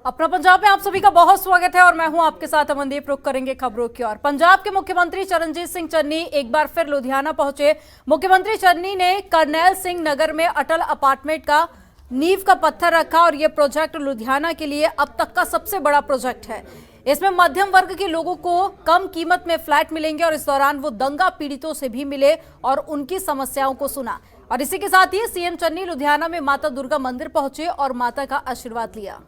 अपना पंजाब में आप सभी का बहुत स्वागत है और मैं हूं आपके साथ अमनदीप। रुक करेंगे खबरों की ओर। पंजाब के मुख्यमंत्री चरणजीत सिंह चन्नी एक बार फिर लुधियाना पहुंचे। मुख्यमंत्री चन्नी ने करनैल सिंह नगर में अटल अपार्टमेंट का नींव का पत्थर रखा और यह प्रोजेक्ट लुधियाना के लिए अब तक का सबसे बड़ा प्रोजेक्ट है। इसमें मध्यम वर्ग के लोगों को कम कीमत में फ्लैट मिलेंगे और इस दौरान वो दंगा पीड़ितों से भी मिले और उनकी समस्याओं को सुना। और इसी के साथ ही सीएम चन्नी लुधियाना में माता दुर्गा मंदिर पहुंचे और माता का आशीर्वाद लिया।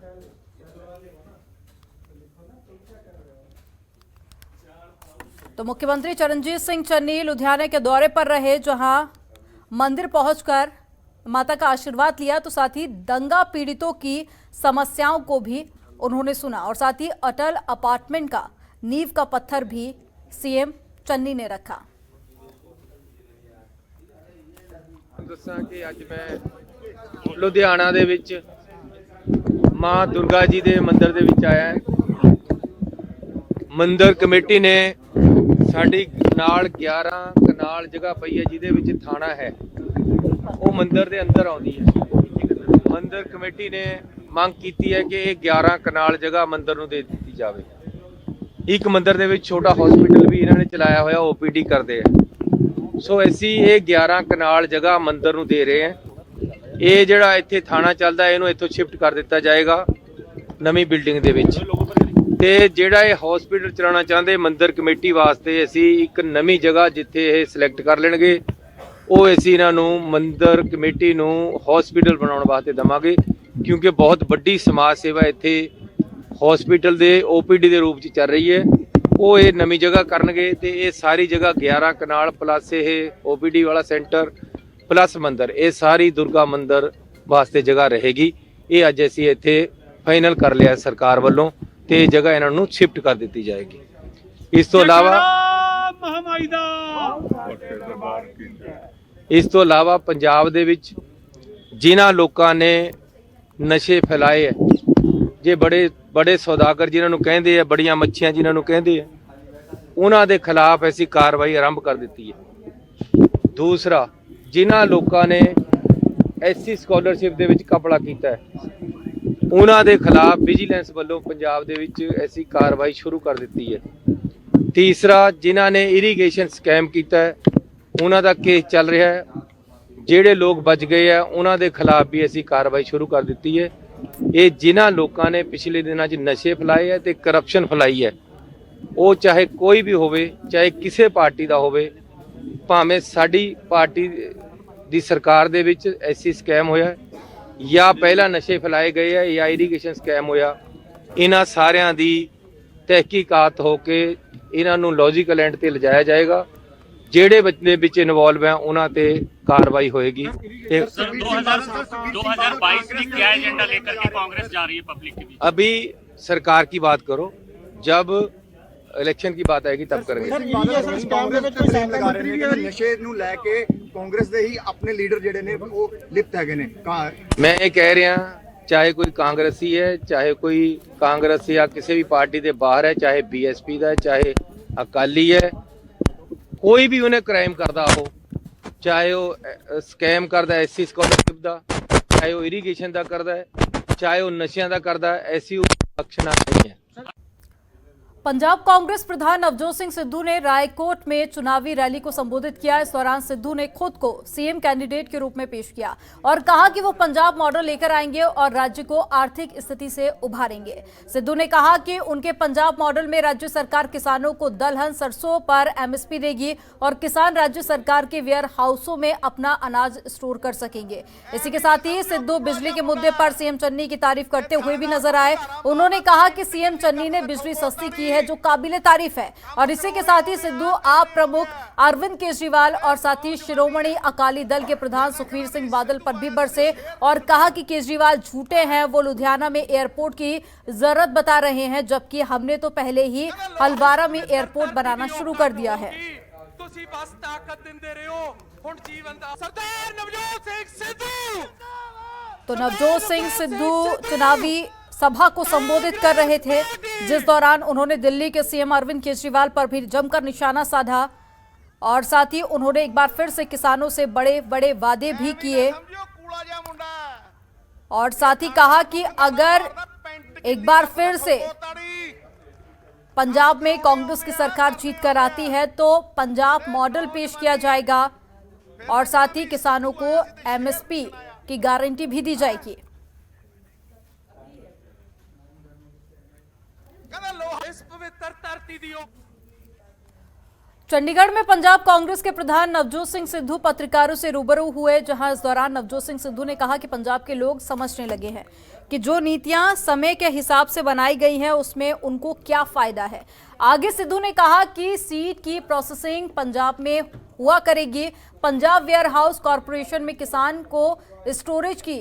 तो मुख्यमंत्री चरणजीत सिंह चन्नी लुधियाना के दौरे पर रहे, जहां मंदिर पहुंचकर माता का आशीर्वाद लिया, तो साथ ही दंगा पीड़ितों की समस्याओं को भी उन्होंने सुना और साथ ही अटल अपार्टमेंट का नींव का पत्थर भी सीएम चन्नी ने रखा। ਦੱਸਾਂ ਕਿ ਅੱਜ ਮੈਂ ਲੁਧਿਆਣਾ ਦੇ ਵਿੱਚ ਮਾਂ ਦੁਰਗਾ ਜੀ ਦੇ ਮੰਦਿਰ ਦੇ ਵਿੱਚ ਆਇਆ ਹਾਂ। ਮੰਦਿਰ ਕਮੇਟੀ ਨੇ ਸਾਡੀ ਨਾਲ 11 ਕਨਾਲ ਜਗ੍ਹਾ ਪਈ ਹੈ, ਜਿਹਦੇ ਵਿੱਚ ਥਾਣਾ ਹੈ, ਉਹ ਮੰਦਿਰ ਦੇ ਅੰਦਰ ਆਉਂਦੀ ਹੈ। ਮੰਦਿਰ ਕਮੇਟੀ ਨੇ ਮੰਗ ਕੀਤੀ ਹੈ ਕਿ ਇਹ 11 ਕਨਾਲ ਜਗ੍ਹਾ ਮੰਦਿਰ ਨੂੰ ਦੇ ਦਿੱਤੀ ਜਾਵੇ। ਇੱਕ ਮੰਦਿਰ ਦੇ ਵਿੱਚ ਛੋਟਾ ਹਸਪੀਟਲ ਵੀ ਇਹਨਾਂ ਨੇ ਚਲਾਇਆ ਹੋਇਆ, ਓਪੀਡੀ ਕਰਦੇ ਆ। ਸੋ ਅਸੀਂ ਇਹ 11 ਕਨਾਲ ਜਗ੍ਹਾ ਮੰਦਿਰ ਨੂੰ ਦੇ ਰਹੇ ਹਾਂ। ਇਹ ਜਿਹੜਾ ਇੱਥੇ ਥਾਣਾ ਚੱਲਦਾ ਇਹਨੂੰ ਇੱਥੋਂ ਸ਼ਿਫਟ ਕਰ ਦਿੱਤਾ ਜਾਏਗਾ ਨਵੀਂ ਬਿਲਡਿੰਗ ਦੇ ਵਿੱਚ। ਤੇ ਜਿਹੜਾ ਇਹ ਹਸਪੀਟਲ ਚਲਾਉਣਾ ਚਾਹੁੰਦੇ ਮੰਦਿਰ ਕਮੇਟੀ ਵਾਸਤੇ, ਅਸੀਂ ਇੱਕ ਨਵੀਂ ਜਗ੍ਹਾ ਜਿੱਥੇ ਇਹ ਸਿਲੈਕਟ ਕਰ ਲੈਣਗੇ, ਉਹ ਅਸੀਂ ਇਹਨਾਂ ਨੂੰ ਮੰਦਿਰ ਕਮੇਟੀ ਨੂੰ ਹਸਪੀਟਲ ਬਣਾਉਣ ਵਾਸਤੇ ਦੇਵਾਂਗੇ। ਕਿਉਂਕਿ ਬਹੁਤ ਵੱਡੀ ਸਮਾਜ ਸੇਵਾ ਇੱਥੇ ਹਸਪੀਟਲ ਦੇ ਓਪੀਡੀ ਦੇ ਰੂਪ 'ਚ ਚੱਲ ਰਹੀ ਹੈ। ਉਹ ਇਹ ਨਵੀਂ ਜਗ੍ਹਾ ਕਰਨਗੇ ਤੇ ਇਹ ਸਾਰੀ ਜਗ੍ਹਾ 11 ਕਨਾਲ ਪਲੱਸ ਇਹ ਓਪੀਡੀ ਵਾਲਾ ਸੈਂਟਰ ਪਲੱਸ ਮੰਦਿਰ, ਇਹ ਸਾਰੀ ਦੁਰਗਾ ਮੰਦਿਰ ਵਾਸਤੇ ਜਗ੍ਹਾ ਰਹੇਗੀ। ਇਹ ਅੱਜ ਅਸੀਂ ਇੱਥੇ ਫਾਈਨਲ ਕਰ ਲਿਆ ਸਰਕਾਰ ਵੱਲੋਂ ਤੇ ਇਹ ਜਗ੍ਹਾ ਇਹਨਾਂ ਨੂੰ ਸ਼ਿਫਟ ਕਰ ਦਿੱਤੀ ਜਾਏਗੀ। ਇਸ ਤੋਂ ਇਲਾਵਾ ਪੰਜਾਬ ਦੇ ਵਿੱਚ ਜਿਨ੍ਹਾਂ ਲੋਕਾਂ ਨੇ ਨਸ਼ੇ ਫੈਲਾਏ ਹੈ, ਜੇ ਬੜੇ ਸੌਦਾਗਰ ਜਿਨ੍ਹਾਂ ਨੂੰ ਕਹਿੰਦੇ ਆ, ਬੜੀਆਂ ਮੱਛੀਆਂ ਜਿਨ੍ਹਾਂ ਨੂੰ ਕਹਿੰਦੇ ਆ, ਉਹਨਾਂ ਦੇ ਖਿਲਾਫ ਐਸੀ ਕਾਰਵਾਈ ਆਰੰਭ ਕਰ ਦਿੱਤੀ ਹੈ। ਦੂਸਰਾ, ਜਿਨ੍ਹਾਂ ਲੋਕਾਂ ਨੇ ਐਸਸੀ ਸਕਾਲਰਸ਼ਿਪ ਦੇ ਵਿੱਚ ਘਪਲਾ ਕੀਤਾ ਹੈ, ਉਹਨਾਂ ਦੇ ਖਿਲਾਫ ਵਿਜੀਲੈਂਸ ਵੱਲੋਂ ਪੰਜਾਬ ਦੇ ਵਿੱਚ ਐਸੀ ਕਾਰਵਾਈ ਸ਼ੁਰੂ ਕਰ ਦਿੱਤੀ ਹੈ। ਤੀਸਰਾ, ਜਿਨ੍ਹਾਂ ਨੇ ਇਰੀਗੇਸ਼ਨ ਸਕੈਮ ਕੀਤਾ ਹੈ, ਉਹਨਾਂ ਦਾ ਕੇਸ ਚੱਲ ਰਿਹਾ ਹੈ। ਜਿਹੜੇ ਲੋਕ ਬਚ ਗਏ ਆ ਉਹਨਾਂ ਦੇ ਖਿਲਾਫ ਵੀ ਅਸੀਂ ਕਾਰਵਾਈ ਸ਼ੁਰੂ ਕਰ ਦਿੱਤੀ ਹੈ। ਇਹ ਜਿਨ੍ਹਾਂ ਲੋਕਾਂ ਨੇ ਪਿਛਲੇ ਦਿਨਾਂ 'ਚ ਨਸ਼ੇ ਫੈਲਾਏ ਹੈ ਤੇ ਕਰਪਸ਼ਨ ਫੈਲਾਈ ਹੈ, ਉਹ ਚਾਹੇ ਕੋਈ ਵੀ ਹੋਵੇ, ਚਾਹੇ ਕਿਸੇ ਪਾਰਟੀ ਦਾ ਹੋਵੇ, ਭਾਵੇਂ ਸਾਡੀ ਪਾਰਟੀ ਦੀ ਸਰਕਾਰ ਦੇ ਵਿੱਚ ਐਸੀ ਸਕੈਮ ਹੋਇਆ ਜਾਂ ਪਹਿਲਾਂ ਨਸ਼ੇ ਫੈਲਾਏ ਗਏ ਹੈ ਜਾਂ ਇਰੀਗੇਸ਼ਨ ਸਕੈਮ ਹੋਇਆ, ਇਹਨਾਂ ਸਾਰਿਆਂ ਦੀ ਤਹਿਕੀਕਾਤ ਹੋ ਕੇ ਇਹਨਾਂ ਨੂੰ ਲੌਜੀਕਲ ਐਂਡ ਤੇ ਲਿਜਾਇਆ ਜਾਏਗਾ। ਜਿਹੜੇ ਬੱਚੇ ਵਿੱਚ ਇਨਵੋਲਵ ਹੈ ਉਹਨਾਂ ਤੇ कार्रवाई होएगी। 2022 में क्या एजेंडा लेकर के कांग्रेस जा रही है पब्लिक के बीच? अभी सरकार की बात करो, जब इलेक्शन की बात आएगी तब करेंगे। ਨਸ਼ੇ ਨੂੰ ਲੈ ਕੇ ਕਾਂਗਰਸ ਦੇ ਹੀ ਆਪਣੇ ਲੀਡਰ ਜਿਹੜੇ ਨੇ ਉਹ ਲਿਪਤ ਹੈਗੇ ਨੇ। मैं ये कह रहा, चाहे कोई कांग्रेसी है, चाहे कोई कांग्रेस या किसी भी पार्टी के बाहर है, चाहे बीएसपी का है, चाहे अकाली है, कोई भी उन्हें क्राइम करता हो, चाहे वो ਸਕੈਮ ਕਰਦਾ ਐਸਸੀ ਸਕਾਲਰਸ਼ਿਪ ਦਾ, ਚਾਹੇ ਉਹ ਇਰੀਗੇਸ਼ਨ ਦਾ ਕਰਦਾ ਹੈ, ਚਾਹੇ ਉਹ ਨਸ਼ਿਆਂ ਦਾ ਕਰਦਾ, ਐਸੀ ਬਖਸ਼ਣਾ ਨਹੀਂ ਹੈ। पंजाब कांग्रेस प्रधान नवजोत सिंह सिद्धू ने रायकोट में चुनावी रैली को संबोधित किया। इस दौरान सिद्धू ने खुद को सीएम कैंडिडेट के रूप में पेश किया और कहा कि वो पंजाब मॉडल लेकर आएंगे और राज्य को आर्थिक स्थिति से उभारेंगे। सिद्धू ने कहा कि उनके पंजाब मॉडल में राज्य सरकार किसानों को दलहन सरसों पर एमएसपी देगी और किसान राज्य सरकार के वेयर हाउसों में अपना अनाज स्टोर कर सकेंगे। इसी के साथ ही सिद्धू बिजली के मुद्दे पर सीएम चन्नी की तारीफ करते हुए भी नजर आए। उन्होंने कहा कि सीएम चन्नी ने बिजली सस्ती की है, जो काबिले तारीफ है। और इसी के साथ ही सिद्धू आप प्रमुख अरविंद केजरीवाल और साथ ही शिरोमणि अकाली दल के प्रधान सुखबीर सिंह बादल पर भी बरसे और कहा कि केजरीवाल झूठे हैं, वो लुधियाना में एयरपोर्ट की जरूरत बता रहे हैं, जबकि हमने तो पहले ही हलवारा में एयरपोर्ट बनाना शुरू कर दिया है। तो नवजोत सिंह सिद्धू चुनावी सभा को संबोधित कर रहे थे, जिस दौरान उन्होंने दिल्ली के सीएम अरविंद केजरीवाल पर भी जमकर निशाना साधा और साथ ही उन्होंने एक बार फिर से किसानों से बड़े बड़े वादे भी किए और साथ ही कहा कि अगर एक बार फिर से पंजाब में कांग्रेस की सरकार जीत कर आती है तो पंजाब मॉडल पेश किया जाएगा और साथ ही किसानों को एमएसपी की गारंटी भी दी जाएगी। चंडीगढ़ में पंजाब कांग्रेस के प्रधान नवजोत सिंह सिद्धू पत्रकारों से रूबरू हुए, जहां इस दौरान नवजोत सिंह सिद्धू ने कहा कि पंजाब के लोग समझने लगे हैं कि जो नीतियां समय के हिसाब से बनाई गई हैं उसमें उनको क्या फायदा है। आगे सिद्धू ने कहा कि सीड की प्रोसेसिंग पंजाब में हुआ करेगी। पंजाब वेयर हाउस कॉरपोरेशन में किसान को स्टोरेज की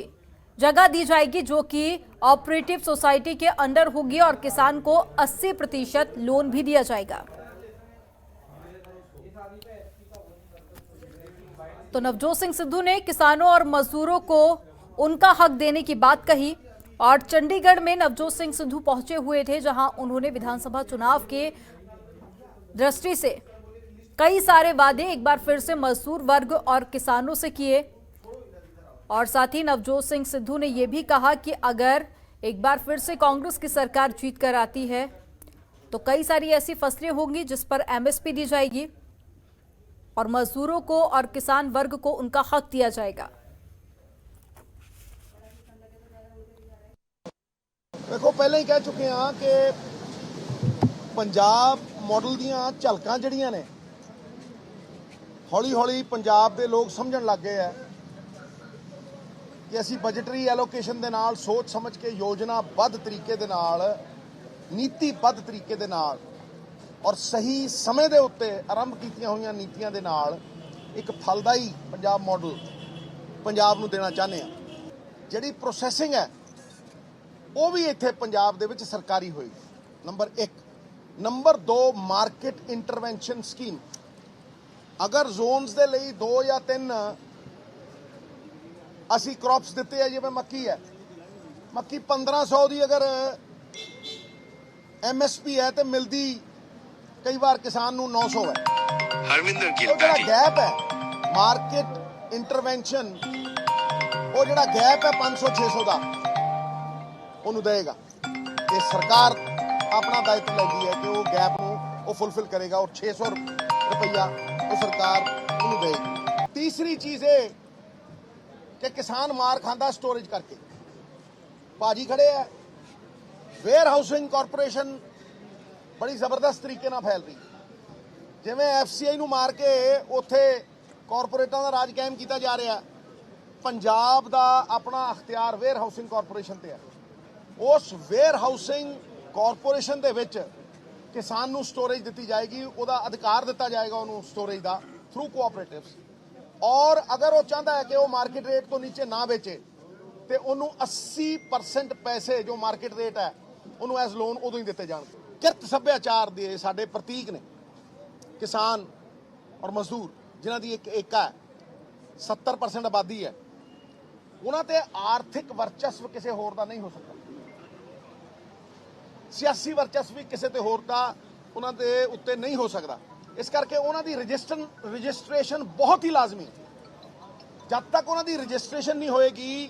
जगह दी जाएगी जो कि ऑपरेटिव सोसाइटी के अंडर होगी और किसान को 80% लोन भी दिया जाएगा। तो नवजोत सिंह सिद्धू ने किसानों और मजदूरों को उनका हक देने की बात कही और चंडीगढ़ में नवजोत सिंह सिद्धू पहुंचे हुए थे, जहां उन्होंने विधानसभा चुनाव के दृष्टि से कई सारे वादे एक बार फिर से मजदूर वर्ग और किसानों से किए और साथ ही नवजोत सिंह सिद्धू ने यह भी कहा कि अगर एक बार फिर से कांग्रेस की सरकार जीत कर आती है तो कई सारी ऐसी फसलें होंगी जिस पर एमएसपी दी जाएगी और मजदूरों को और किसान वर्ग को उनका हक दिया जाएगा। देखो पहले ही कह चुके हैं कि पंजाब मॉडल ਦੀਆਂ ਝਲਕਾਂ ਜਿਹੜੀਆਂ ਨੇ ਹੌਲੀ ਹੌਲੀ ਪੰਜਾਬ ਦੇ ਲੋਕ ਸਮਝਣ ਲੱਗ ਗਏ ਆ ਕਿ ਅਸੀਂ ਬਜਟਰੀ ਐਲੋਕੇਸ਼ਨ ਦੇ ਨਾਲ ਸੋਚ ਸਮਝ ਕੇ ਯੋਜਨਾਬੱਧ ਤਰੀਕੇ ਦੇ ਨਾਲ ਨੀਤੀਬੱਧ ਤਰੀਕੇ ਦੇ ਨਾਲ ਔਰ ਸਹੀ ਸਮੇਂ ਦੇ ਉੱਤੇ ਆਰੰਭ ਕੀਤੀਆਂ ਹੋਈਆਂ ਨੀਤੀਆਂ ਦੇ ਨਾਲ ਇੱਕ ਫਲਦਾਈ ਪੰਜਾਬ ਮਾਡਲ ਪੰਜਾਬ ਨੂੰ ਦੇਣਾ ਚਾਹੁੰਦੇ ਆ। ਜਿਹੜੀ ਪ੍ਰੋਸੈਸਿੰਗ ਹੈ ਉਹ ਵੀ ਇੱਥੇ ਪੰਜਾਬ ਦੇ ਵਿੱਚ ਸਰਕਾਰੀ ਹੋਏਗੀ, number 1। Number 2 market intervention scheme. ਅਗਰ ਜ਼ੋਨਸ ਦੇ ਲਈ 2 ਜਾਂ 3 ਅਸੀਂ ਕ੍ਰੌਪਸ ਦਿੱਤੇ ਆ, ਜਿਵੇਂ ਮੱਕੀ ਹੈ, ਮੱਕੀ 1500 ਦੀ ਅਗਰ ਐਮਐਸਪੀ ਹੈ ਤੇ ਮਿਲਦੀ ਕਈ ਵਾਰ ਕਿਸਾਨ ਨੂੰ 900 ਹੈ। ਹਰਮਿੰਦਰ ਉਹ ਜਿਹੜਾ ਗੈਪ ਹੈ ਮਾਰਕੀਟ ਇੰਟਰਵੈਂਸ਼ਨ, ਉਹ ਜਿਹੜਾ ਗੈਪ ਹੈ 500-600 ਦਾ ਉਹਨੂੰ ਦੇਗਾ ਤੇ ਸਰਕਾਰ ਆਪਣਾ ਦਾਇਤਵ ਲੈਂਦੀ ਹੈ ਕਿ ਉਹ ਗੈਪ ਨੂੰ ਉਹ ਫੁੱਲਫਿਲ ਕਰੇਗਾ ਔਰ 600 ਰੁਪਈਆ ਉਹ ਸਰਕਾਰ ਉਹਨੂੰ ਦੇਗੀ। ਤੀਸਰੀ ਚੀਜ਼ ਇਹ ਕਿ ਕਿਸਾਨ ਮਾਰ ਖਾਂਦਾ ਸਟੋਰੇਜ ਕਰਕੇ। ਭਾਜੀ ਖੜੇ ਹੈ, ਵੇਅਰ ਹਾਊਸਿੰਗ ਕਾਰਪੋਰੇਸ਼ਨ ਬੜੀ ਜ਼ਬਰਦਸਤ ਤਰੀਕੇ ਨਾਲ ਫੈਲ ਰਹੀ। ਜਿਵੇਂ ਐਫਸੀਆਈ ਨੂੰ ਮਾਰ ਕੇ ਉੱਥੇ ਕਾਰਪੋਰੇਟਾਂ ਦਾ ਰਾਜ ਕਾਇਮ ਕੀਤਾ ਜਾ ਰਿਹਾ, ਪੰਜਾਬ ਦਾ ਆਪਣਾ ਅਖਤਿਆਰ ਵੇਅਰ ਹਾਊਸਿੰਗ ਕਾਰਪੋਰੇਸ਼ਨ ਤੇ ਹੈ। ਉਸ ਵੇਅਰ ਹਾਊਸਿੰਗ ਕਾਰਪੋਰੇਸ਼ਨ ਦੇ ਵਿੱਚ ਕਿਸਾਨ ਨੂੰ ਸਟੋਰੇਜ ਦਿੱਤੀ ਜਾਏਗੀ, ਉਹਦਾ ਅਧਿਕਾਰ ਦਿੱਤਾ ਜਾਏਗਾ ਉਹਨੂੰ ਸਟੋਰੇਜ ਦਾ ਥਰੂ ਕੋਆਪਰੇਟਿਵਸ। ਔਰ ਅਗਰ ਉਹ ਚਾਹੁੰਦਾ ਹੈ ਕਿ ਉਹ ਮਾਰਕੀਟ ਰੇਟ ਤੋਂ ਨੀਚੇ ਨਾ ਵੇਚੇ ਤੇ ਉਹਨੂੰ 80% ਪੈਸੇ ਜੋ ਮਾਰਕੀਟ ਰੇਟ ਹੈ ਉਹਨੂੰ ਐਜ਼ ਲੋਨ ਉਦੋਂ ਹੀ ਦਿੱਤੇ ਜਾਣਗੇ। ਕਿਰਤ ਸੱਭਿਆਚਾਰ ਦੇ ਸਾਡੇ ਪ੍ਰਤੀਕ ਨੇ ਕਿਸਾਨ ਔਰ ਮਜ਼ਦੂਰ, ਜਿਨ੍ਹਾਂ ਦੀ ਇੱਕ ਏਕਾ ਹੈ, 70% ਆਬਾਦੀ ਹੈ। ਉਹਨਾਂ ਤੇ ਆਰਥਿਕ ਵਰਚਸਵ ਕਿਸੇ ਹੋਰ ਦਾ ਨਹੀਂ ਹੋ ਸਕਦਾ, ਸਿਆਸੀ ਵਰਚਸਵ ਵੀ ਕਿਸੇ ਤੇ ਹੋਰ ਦਾ ਉਹਨਾਂ ਦੇ ਉੱਤੇ ਨਹੀਂ ਹੋ ਸਕਦਾ। ਇਸ ਕਰਕੇ ਉਹਨਾਂ ਦੀ ਰਜਿਸਟ੍ਰੇਸ਼ਨ ਬਹੁਤ ਹੀ ਲਾਜ਼ਮੀ ਹੈ। ਜਦ ਤੱਕ ਉਹਨਾਂ ਦੀ ਰਜਿਸਟ੍ਰੇਸ਼ਨ ਨਹੀਂ ਹੋਏਗੀ,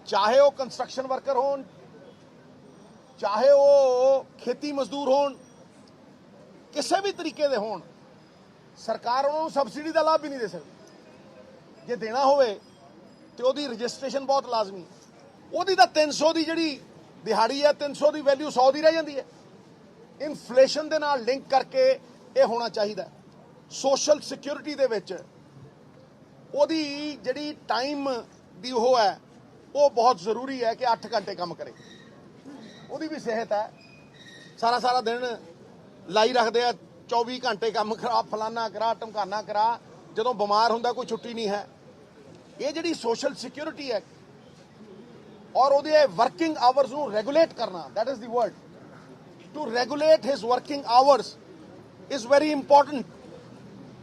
ਚਾਹੇ ਉਹ ਕੰਸਟਰਕਸ਼ਨ ਵਰਕਰ ਹੋਣ, ਚਾਹੇ ਉਹ ਖੇਤੀ ਮਜ਼ਦੂਰ ਹੋਣ, ਕਿਸੇ ਵੀ ਤਰੀਕੇ ਦੇ ਹੋਣ, ਸਰਕਾਰ ਉਹਨਾਂ ਨੂੰ ਸਬਸਿਡੀ ਦਾ ਲਾਭ ਵੀ ਨਹੀਂ ਦੇ ਸਕਦੀ। ਜੇ ਦੇਣਾ ਹੋਵੇ ਤੇ ਉਹਦੀ ਰਜਿਸਟ੍ਰੇਸ਼ਨ ਬਹੁਤ ਲਾਜ਼ਮੀ ਹੈ। ਉਹਦੀ ਤਾਂ 300 ਦੀ ਜਿਹੜੀ ਦਿਹਾੜੀ ਹੈ, 300 ਦੀ ਵੈਲਿਊ 100 ਦੀ ਰਹਿ ਜਾਂਦੀ ਹੈ। ਇਨਫਲੇਸ਼ਨ ਦੇ ਨਾਲ ਲਿੰਕ ਕਰਕੇ ਇਹ ਹੋਣਾ ਚਾਹੀਦਾ। ਸੋਸ਼ਲ ਸਿਕਿਉਰਿਟੀ ਦੇ ਵਿੱਚ ਉਹਦੀ ਜਿਹੜੀ ਟਾਈਮ ਦੀ ਉਹ ਹੈ ਉਹ ਬਹੁਤ ਜ਼ਰੂਰੀ ਹੈ ਕਿ 8 ਘੰਟੇ ਕੰਮ ਕਰੇ। ਉਹਦੀ ਵੀ ਸਿਹਤ ਹੈ, ਸਾਰਾ ਦਿਨ ਲਾਈ ਰੱਖਦੇ ਆ, 24 ਘੰਟੇ ਕੰਮ ਕਰਾ, ਫਲਾਨਾ ਕਰਾ, ਢਮਕਾਨਾ ਕਰਾ, ਜਦੋਂ ਬਿਮਾਰ ਹੁੰਦਾ ਕੋਈ ਛੁੱਟੀ ਨਹੀਂ ਹੈ। ਇਹ ਜਿਹੜੀ ਸੋਸ਼ਲ ਸਿਕਿਉਰਿਟੀ ਹੈ ਔਰ ਉਹਦੇ ਵਰਕਿੰਗ ਆਵਰਸ ਨੂੰ ਰੈਗੂਲੇਟ ਕਰਨਾ, that is the word. To regulate his working hours is very important.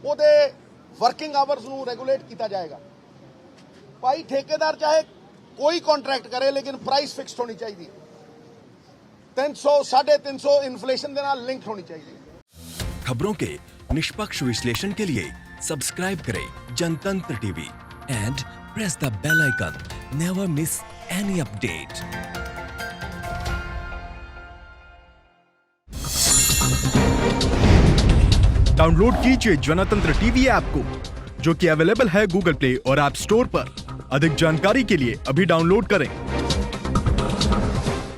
ਉਹਦੇ ਵਰਕਿੰਗ ਆਵਰਸ ਨੂੰ ਰੈਗੂਲੇਟ ਕੀਤਾ ਜਾਏਗਾ। ਭਾਈ ਠੇਕੇਦਾਰ ਚਾਹੇ ਕੋਈ ਕੰਟਰੈਕਟ करे लेकिन प्राइस फिक्स्ड होनी चाहिए। 300 350 इन्फ्लेशन के नाल लिंक होनी चाहिए। खबरों के निष्पक्ष विश्लेषण के लिए सब्सक्राइब करें Jantantra TV and press the bell icon. Never miss any update. Download कीजिए जनतंत्र टीवी ऐप को, जो कि अवेलेबल है गूगल प्ले और ऐप स्टोर पर। अधिक जानकारी के लिए अभी डाउनलोड करें।